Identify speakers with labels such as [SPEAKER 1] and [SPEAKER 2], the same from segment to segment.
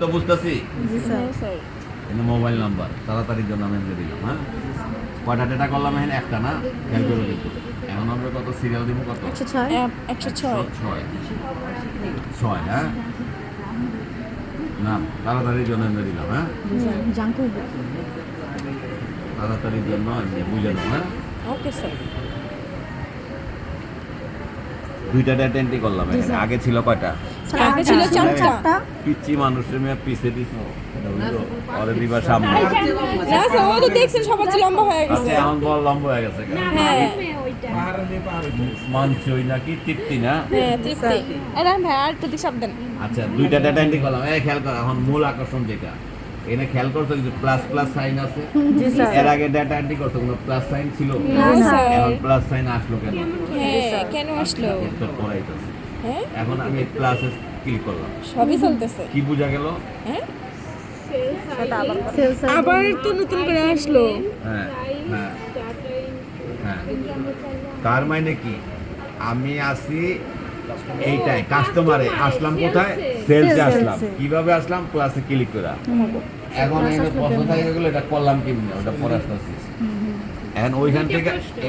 [SPEAKER 1] তো বুঝতেছি
[SPEAKER 2] জি স্যার।
[SPEAKER 1] কিন্তু মোবাইল নাম্বার তাড়াতাড়ির জন্য আমি এনে দিলাম। হ্যাঁ, কয়টা ডেটা করলাম এখানে? একটা না, খেয়াল করে কিন্তু এখন আমরা কত সিরিয়াল দিব? কত?
[SPEAKER 2] 106
[SPEAKER 1] 106 6। হ্যাঁ, না তাড়াতাড়ির জন্য এনে দিলাম। হ্যাঁ,
[SPEAKER 2] জাঙ্কু
[SPEAKER 1] তাড়াতাড়ির জন্য এনে বুঝে নাও। হ্যাঁ,
[SPEAKER 2] ওকে স্যার।
[SPEAKER 1] দুইটা ডেটা এন্ট্রি করলাম এখানে। আগে ছিল কয়টা?
[SPEAKER 2] আগে ছিল 4টা।
[SPEAKER 1] পিচ্ছি মানুষের মেয়ে পিছে দিছ পরে দিবা সামনে।
[SPEAKER 2] না স্যার, ও তো দেখছেন সবার চেয়ে লম্বা হয়ে গেছে।
[SPEAKER 1] আচ্ছা, এখন বল লম্বা হয়ে গেছে কেন?
[SPEAKER 2] হ্যাঁ
[SPEAKER 1] মানছই নাকি তৃপ্তি না?
[SPEAKER 2] হ্যাঁ তৃপ্তি। এটা ভাই আর একটু দিশাব দেন।
[SPEAKER 1] আচ্ছা, দুইটা ডেটা এন্ট্রি করলাম। এই খেয়াল কর, এখন মূল আকর্ষণ যেটা এখানে খেয়াল করছো যে প্লাস প্লাস সাইন আছে।
[SPEAKER 2] জি স্যার।
[SPEAKER 1] এর আগে ডেটা এন্ট্রি করছো কোনো প্লাস সাইন ছিল?
[SPEAKER 2] না স্যার।
[SPEAKER 1] এখন প্লাস সাইন আসলো কেন?
[SPEAKER 2] হ্যাঁ কেন আসলো?
[SPEAKER 1] উত্তর পড়াইতেছে।
[SPEAKER 2] হ্যাঁ
[SPEAKER 1] এখন আমি প্লাসে ক্লিক করলাম।
[SPEAKER 2] সবই চলতেছে।
[SPEAKER 1] কি বোঝা গেল?
[SPEAKER 2] হ্যাঁ আবার তো নতুন করে আসলো।
[SPEAKER 1] হ্যাঁ হ্যাঁ হ্যাঁ, তার মানে কি আমি আসি এইটাই কাস্টমারে আসলাম, কোথায়? সেলসে আসলাম। কিভাবে আসলাম? প্লাসে ক্লিক করে। এখন এই প্রশ্ন থেকে গেল এটা করলাম কেমনে, ওটা পরে আসতেছি। এখন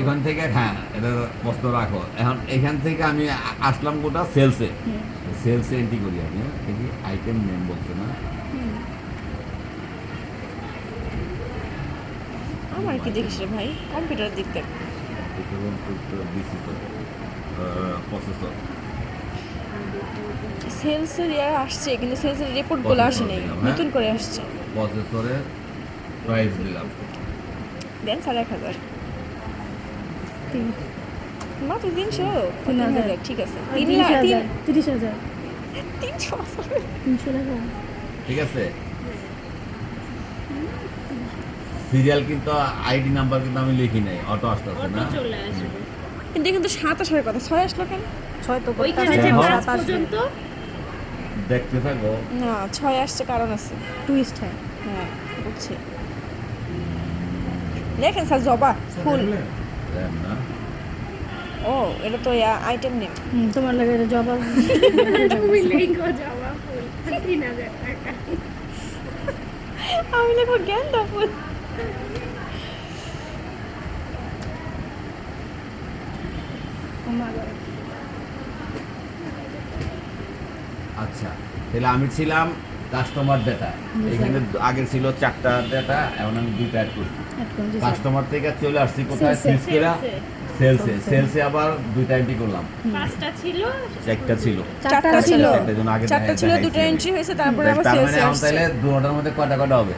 [SPEAKER 1] এখান থেকে হ্যাঁ এটা প্রশ্ন রাখো। এখন এখান থেকে আমি আসলাম কোটা? সেলসে এন্ট্রি করি আমি। এই যে আইটেম নেম বলছে না?
[SPEAKER 2] আমার কি দেখিস রে ভাই, কম্পিউটার দিক দেখ।
[SPEAKER 1] দিছি তো প্রসেসর।
[SPEAKER 2] সেলসের ইয়ার আসছে কিন্তু সেলসের রিপোর্টগুলো আসে নাই, নতুন করে আসছে।
[SPEAKER 1] প্রসেসরের প্রাইস দিলাম
[SPEAKER 2] দেন স্যার 1000 মাত্র 300 ঠিক আছে
[SPEAKER 3] 30,000
[SPEAKER 2] 300
[SPEAKER 1] ঠিক আছে। সিরিয়াল কিন্তু আইডি নাম্বার কিন্তু আমি লিখি নাই, অটো আসতেছে না?
[SPEAKER 2] কিন্তু কিন্তু 7 আসার কথা, 6 আসলো কেন?
[SPEAKER 3] 6 তো
[SPEAKER 1] ওইখানে যে 5
[SPEAKER 3] পর্যন্ত
[SPEAKER 1] দেখতে থাকো।
[SPEAKER 2] না 6 আসছে, কারণ আছে।
[SPEAKER 3] টুইস্ট হয়।
[SPEAKER 2] হ্যাঁ বুঝছি। দেখেন স্যার জবা ফুল।
[SPEAKER 1] দেন না,
[SPEAKER 2] ও এটা তো আইটেম নেম।
[SPEAKER 3] তোমার লাগে এটা জবাব।
[SPEAKER 4] তুমি লেখো জবা ফুল 3000 টাকা।
[SPEAKER 2] আমি লিখবো গেন্দা ফুল।
[SPEAKER 1] আচ্ছা তাহলে আমি ছিলাম কাস্টমার ডেটা। এখানে আগে ছিল 4টা ডেটা, এখন আমি 2টা অ্যাড করছি। কাস্টমার থেকে চলে আসছি কোথায়? সুইচ করে সেলসে আবার 2টা এন্ট্রি করলাম।
[SPEAKER 4] 5টা ছিল,
[SPEAKER 1] 4টা ছিল।
[SPEAKER 2] 4টা ছিল,
[SPEAKER 1] চারটার জন্য আগে
[SPEAKER 2] 4টা ছিল,
[SPEAKER 1] দেখাইছি।
[SPEAKER 2] 2টা এন্ট্রি হয়েছে, তারপরে আবার
[SPEAKER 1] তার মানে
[SPEAKER 2] সেলসে
[SPEAKER 1] এখন
[SPEAKER 2] আসছে।
[SPEAKER 1] তাহলে 2টার মধ্যে কয়টা হবে?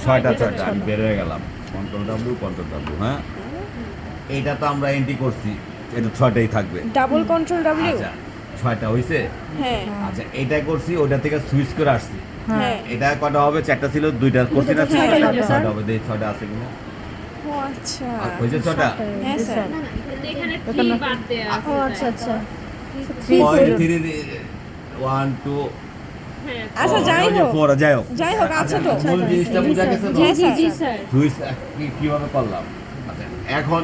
[SPEAKER 1] 6টা। আমি বের হয়ে গেলাম। Control W. হ্যাঁ, এইটা তো আমরা এন্ট্রি করছি, এটা 6টাই থাকবে।
[SPEAKER 2] Double control W.
[SPEAKER 1] আচ্ছা 6টা হইছে।
[SPEAKER 2] হ্যাঁ
[SPEAKER 1] আচ্ছা এটা করছি, ওটা থেকে সুইচ করে আসছি।
[SPEAKER 2] হ্যাঁ
[SPEAKER 1] এটা কয়টা হবে? 4টা ছিল, 2টা করছি না? 6টা হবে। দেখি 6টা আছে কিনা।
[SPEAKER 2] ও আচ্ছা।
[SPEAKER 1] আর হয়েছে 6টা?
[SPEAKER 2] হ্যাঁ স্যার।
[SPEAKER 4] না না এখানে 3 বাদ দেয়া আছে।
[SPEAKER 3] ও আচ্ছা আচ্ছা।
[SPEAKER 1] 1 2
[SPEAKER 4] হ্যাঁ
[SPEAKER 2] আচ্ছা যাই হোক,
[SPEAKER 1] 4 যাই হোক।
[SPEAKER 2] আছে তো।
[SPEAKER 1] মূল জিনিসটা বুঝা গেছে তো?
[SPEAKER 2] হ্যাঁ, স্যার।
[SPEAKER 4] জি স্যার।
[SPEAKER 1] সুইচ কিভাবে করলাম? আচ্ছা এখন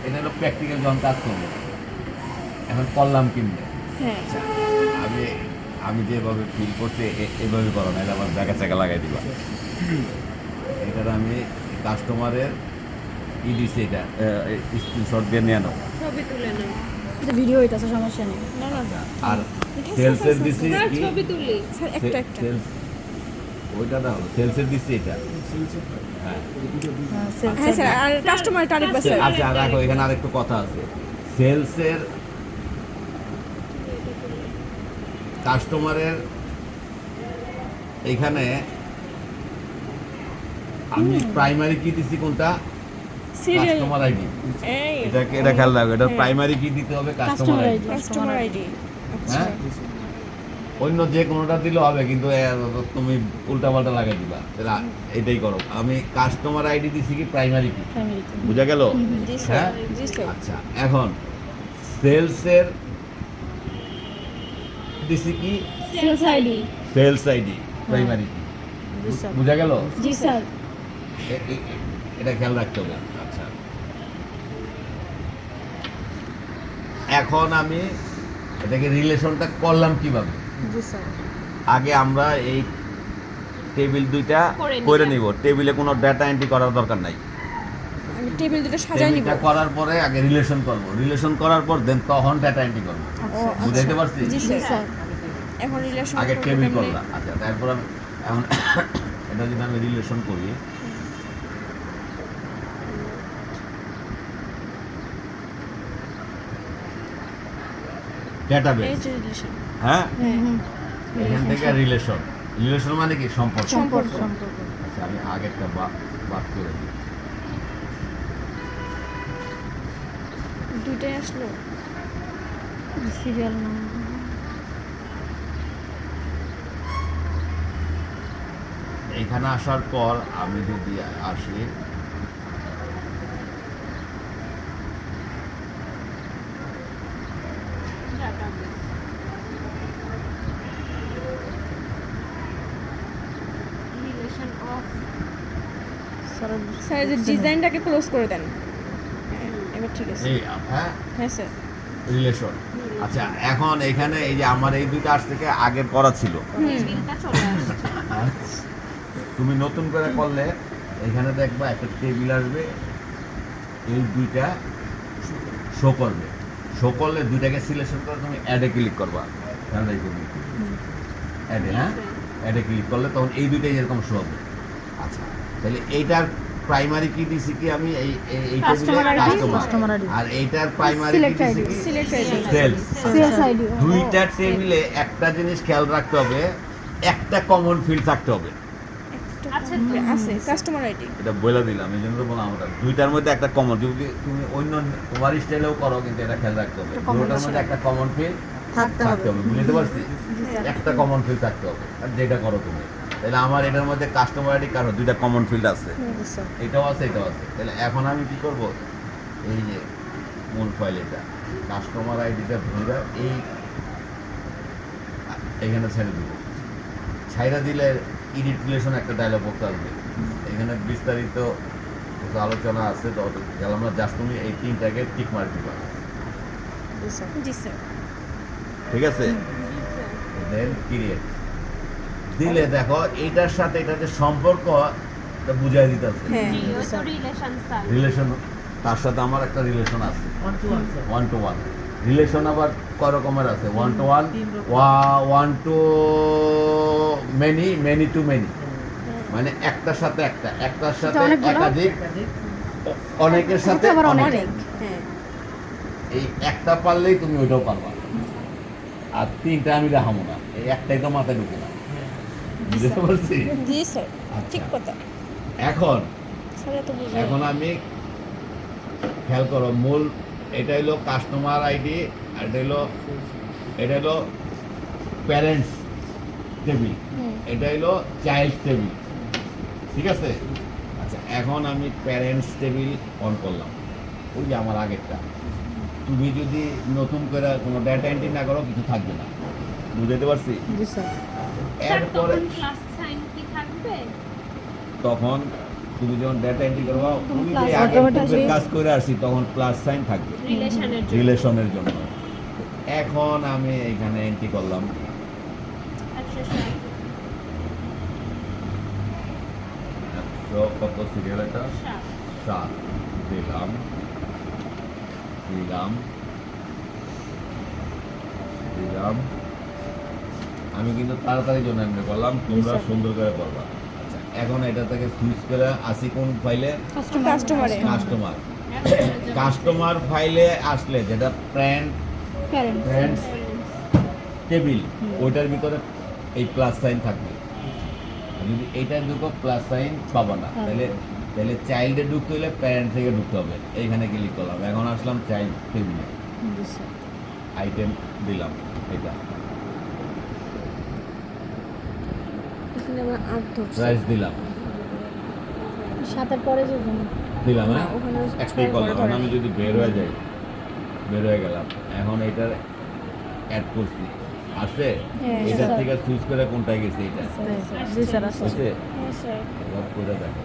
[SPEAKER 1] এটা হলো প্র্যাকটিক্যাল যখন কাজ করবো। এখন করলাম কিনবে।
[SPEAKER 2] হ্যাঁ
[SPEAKER 1] আমি যেভাবে ফিল করছি এভাবে করো না, এটা আবার জায়গা চাকা লাগাই দিবা। এটার আমি কাস্টমারের দিছি, এটা স্ক্রিনশট দিয়ে নিয়ে নাও।
[SPEAKER 4] ছবি তুলে নাও।
[SPEAKER 3] এটা ভিডিও হইতাছে, সমস্যা নেই।
[SPEAKER 2] না না
[SPEAKER 1] আর সেলসের দিছি
[SPEAKER 4] স্যার
[SPEAKER 1] কি?
[SPEAKER 4] ছবি তুলি।
[SPEAKER 2] স্যার একটা
[SPEAKER 1] সেলস ওইটা না হলো সেলসের দিছি এটা। হ্যাঁ
[SPEAKER 2] হ্যাঁ স্যার, আর কাস্টমার টারিফ আছে।
[SPEAKER 1] আচ্ছা রাখো, এখানে আরেকটু কথা আছে। সেলসের কাস্টমারের এখানে আমি প্রাইমারি কি দিছি কোনটা?
[SPEAKER 2] Serial
[SPEAKER 1] customer ID.
[SPEAKER 2] এই
[SPEAKER 1] এটা খেয়াল রাখো, এটা প্রাইমারি কি দিতে হবে? Customer ID.
[SPEAKER 2] Customer ID. আচ্ছা
[SPEAKER 1] হ্যাঁ, অন্য যে কোনোটা দিলে হবে, কিন্তু তুমি উল্টাপাল্টা লাগাই দিবা। তাহলে এটাই করো। আমি কাস্টমার আইডি দিছি কি প্রাইমারি কি, বুঝা গেল?
[SPEAKER 2] জি স্যার।
[SPEAKER 1] হ্যাঁ
[SPEAKER 2] জি স্যার।
[SPEAKER 1] আচ্ছা এখন সেলসের দিছি কি?
[SPEAKER 3] Sales ID.
[SPEAKER 1] Sales ID primary কি,
[SPEAKER 3] জি স্যার।
[SPEAKER 1] বুঝা গেল?
[SPEAKER 3] জি স্যার।
[SPEAKER 1] এটা খেয়াল রাখতে হবে। আচ্ছা এখন আমি এটাকে রিলেশনটা করলাম কিভাবে?
[SPEAKER 3] জি স্যার।
[SPEAKER 1] আগে আমরা এই টেবিল দুইটা
[SPEAKER 4] করে
[SPEAKER 1] করে
[SPEAKER 4] নিলাম।
[SPEAKER 1] নিব, টেবিলে কোনো ডাটা এন্ট্রি করার দরকার নাই।
[SPEAKER 2] আমি টেবিল দুটো সাজাই নিব।
[SPEAKER 1] টেবিলটা করার পরে আগে রিলেশন করব, রিলেশন করার পর দেন তখন ডাটা এন্ট্রি করব।
[SPEAKER 2] ও
[SPEAKER 1] বুঝাইতে পারছি?
[SPEAKER 2] জি
[SPEAKER 3] জি
[SPEAKER 2] স্যার।
[SPEAKER 3] স্যার।
[SPEAKER 2] এখন রিলেশন
[SPEAKER 1] আগে টেবিল করলাম, আচ্ছা তারপর আমি এখন এটা যদি আমি রিলেশন করি, ডেটাবেস,
[SPEAKER 2] এই যে রিলেশন।
[SPEAKER 1] হ্যাঁ,
[SPEAKER 3] হুম।
[SPEAKER 1] এখান থেকে রিলেশন, রিলেশন মানে কি সম্পর্ক।
[SPEAKER 3] সম্পর্ক সম্পর্ক।
[SPEAKER 1] আচ্ছা আমি আগেরটা বাদ করে দিই।
[SPEAKER 2] দুইটাই আসলো।
[SPEAKER 3] সিরিয়াল নাম
[SPEAKER 1] এখানে আসার পর আমি যদি আসি,
[SPEAKER 4] রিলেশন অফ
[SPEAKER 3] স্যার
[SPEAKER 2] স্যার এই যে ডিজাইনটাকে ক্লোজ করে দেন। হ্যাঁ, এবার ঠিক আছে।
[SPEAKER 1] এই হ্যাঁ
[SPEAKER 2] হ্যাঁ স্যার।
[SPEAKER 1] রিলেশন। আচ্ছা এখন এখানে এই যে আমার এই দুইটা আজ থেকে আগে করা ছিল,
[SPEAKER 4] বিলটা চলে আসছে।
[SPEAKER 1] তুমি নতুন করে করলে এখানে দেখবা একটা টেবিল আসবে, এই দুইটা শো করবে, শো করলে দুইটাকে সিলেকশন করে তুমি অ্যাডে ক্লিক করবা, অ্যাডে, হ্যাঁ অ্যাডে ক্লিক করলে তখন এই দুইটাই এরকম শো হবে। আচ্ছা তাহলে এইটার প্রাইমারি কি দিছি কি আমি এই এই
[SPEAKER 3] Customer ID,
[SPEAKER 1] customer,
[SPEAKER 3] customer ID।
[SPEAKER 1] আর এইটার প্রাইমারি কি
[SPEAKER 3] Select
[SPEAKER 1] দিছি
[SPEAKER 3] ID,
[SPEAKER 1] কি
[SPEAKER 2] সিলেক্ট করে দিন।
[SPEAKER 1] সেলস।
[SPEAKER 3] Sales ID.
[SPEAKER 1] দুইটা টেবিলে একটা জিনিস খেয়াল রাখতে হবে, একটা কমন ফিল্ড থাকতে হবে।
[SPEAKER 4] আচ্ছা,
[SPEAKER 2] আছে কাস্টমার আইডি।
[SPEAKER 1] এটা বলে দিলাম, এই জন্য তো বললাম আমরা দুইটার মধ্যে একটা কমন, যদি তুমি অন্য তোমার স্টাইলেও করো কিন্তু এটা খেয়াল রাখতে হবে,
[SPEAKER 3] একটা common
[SPEAKER 1] দুটোর মধ্যে একটা কমন ফিল্ড
[SPEAKER 3] থাকতে
[SPEAKER 1] থাকতে
[SPEAKER 3] হবে।
[SPEAKER 1] হবে, বুঝতে পারছি?
[SPEAKER 3] জি স্যার।
[SPEAKER 1] একটা কমন ফিল্ড থাকতে হবে, আর যেটা করো তুমি। তাহলে আমার এটার মধ্যে কাস্টমার আইডি কারো দুইটা কমন ফিল্ড আছে,
[SPEAKER 3] জি স্যার।
[SPEAKER 1] এটাও আছে এটাও আছে। তাহলে এখন আমি কি করব, এই যে মূল ফাইল এটা কাস্টমার আইডিটা ধরে এখানে ছেড়ে দিব, ছাইরা দিলে এডিট রিলেশন একটা ডায়লগ বক্স আসবে, এখানে বিস্তারিত কিছু আলোচনা আছে, তো গেলাম না, জাস্ট তুমি এই তিনটাকে টিক মার দিবা,
[SPEAKER 3] জি স্যার।
[SPEAKER 2] জি স্যার।
[SPEAKER 1] ঠিক আছে? দেন ক্রিয়েট দিলে দেখো এইটার সাথে এটা যে সম্পর্ক এটা বুঝাই দিতেছে।
[SPEAKER 2] হ্যাঁ।
[SPEAKER 4] Relation sir.
[SPEAKER 1] রিলেশন, তার সাথে আমার একটা রিলেশন আছে, ওয়ান টু ওয়ান রিলেশন। আবার কয় রকমের আছে, one to one, one to many, many to many, মানে একটার সাথে একটা, একটার সাথে
[SPEAKER 3] অনেকগুলো?
[SPEAKER 1] একাধিক, অনেকের সাথে
[SPEAKER 3] আবার
[SPEAKER 1] অনেক।
[SPEAKER 2] অনেক। হ্যাঁ।
[SPEAKER 1] এই একটা পারলেই তুমি ওইটাও পারবা, আর তিনটা আমি দেখাবো না, এই একটাই তো মাথায় ঢুকে না, বুঝতে পারছি?
[SPEAKER 2] জি স্যার।
[SPEAKER 1] আচ্ছা।
[SPEAKER 2] ঠিক কথা।
[SPEAKER 1] এখন
[SPEAKER 2] স্যার এত বুঝে।
[SPEAKER 1] এখন আমি খেয়াল করো, মূল এটা হলো কাস্টমার আইডি, আর এটা হলো প্যারেন্টস টেবিল, এটা হলো চাইল্ড টেবিল, ঠিক আছে? আচ্ছা এখন আমি প্যারেন্টস টেবিল অন করলাম, ওই যে আমার আগেরটা। তুমি যদি নতুন করে কোনো ডেটা এন্ট্রি না করো কিছু থাকবে না, বুঝতে পারছি?
[SPEAKER 3] জি স্যার।
[SPEAKER 4] স্যার
[SPEAKER 1] এরপরে
[SPEAKER 4] তখন প্লাস সাইন কি থাকবে?
[SPEAKER 1] তখন তুমি যখন ডেটা এন্ট্রি করবা, তুমি
[SPEAKER 3] plus
[SPEAKER 1] যে আগের
[SPEAKER 3] automatic
[SPEAKER 1] পূর্বের
[SPEAKER 3] আসবে।
[SPEAKER 1] কাজ করে আসছি তখন প্লাস সাইন থাকবে
[SPEAKER 4] রিলেশনের জন্য।
[SPEAKER 1] রিলেশনের জন্য। এখন আমি এখানে এন্ট্রি করলাম,
[SPEAKER 4] 160
[SPEAKER 1] তো কত সিরিয়াল এটা 7 দিলাম, আমি কিন্তু তাড়াতাড়ি জন্য এমনি করলাম, তোমরা
[SPEAKER 3] স্যার।
[SPEAKER 1] সুন্দর করে করবা। আচ্ছা এখন এটা থেকে সুইচ করে আসি কোন ফাইলে,
[SPEAKER 2] কাস্টমারে।
[SPEAKER 1] কাস্টমার। কাস্টমার ফাইলে আসলে যেটা ফ্রেন্ডস টেবিল, ওইটার ভিতরে এই প্লাস সাইন থাকবে, আর যদি এইটার ঢুকো প্লাস সাইন পাবো না। তাহলে চাইল্ডে ঢুকতে হলে প্যারেন্ট থেকে ঢুকতে হবে, এইখানে ক্লিক করলাম, এখন আসলাম চাইল্ড টেবিলে,
[SPEAKER 3] জি স্যার।
[SPEAKER 1] আইটেম দিলাম, এটা
[SPEAKER 2] এখানে আমরা 8 ধরছি।
[SPEAKER 1] প্রাইস দিলাম,
[SPEAKER 3] 7-এর পরে যে
[SPEAKER 1] দিলাম, হ্যাঁ
[SPEAKER 2] না, ওখানে
[SPEAKER 1] একটাই
[SPEAKER 2] 6
[SPEAKER 1] করলাম।
[SPEAKER 2] পরে
[SPEAKER 1] এখন
[SPEAKER 2] ধরে।
[SPEAKER 1] আমি যদি বের হয়ে যাই, বের হয়ে গেলাম, এখন এটার অ্যাড করছি, আছে
[SPEAKER 2] হ্যাঁ,
[SPEAKER 1] এটার
[SPEAKER 3] স্যার।
[SPEAKER 1] থেকে সুইচ করে কোনটায় গেছে, এটা
[SPEAKER 3] জি স্যার আছে।
[SPEAKER 1] হয়েছে,
[SPEAKER 2] হ্যাঁ স্যার।
[SPEAKER 1] এবার করে দেখো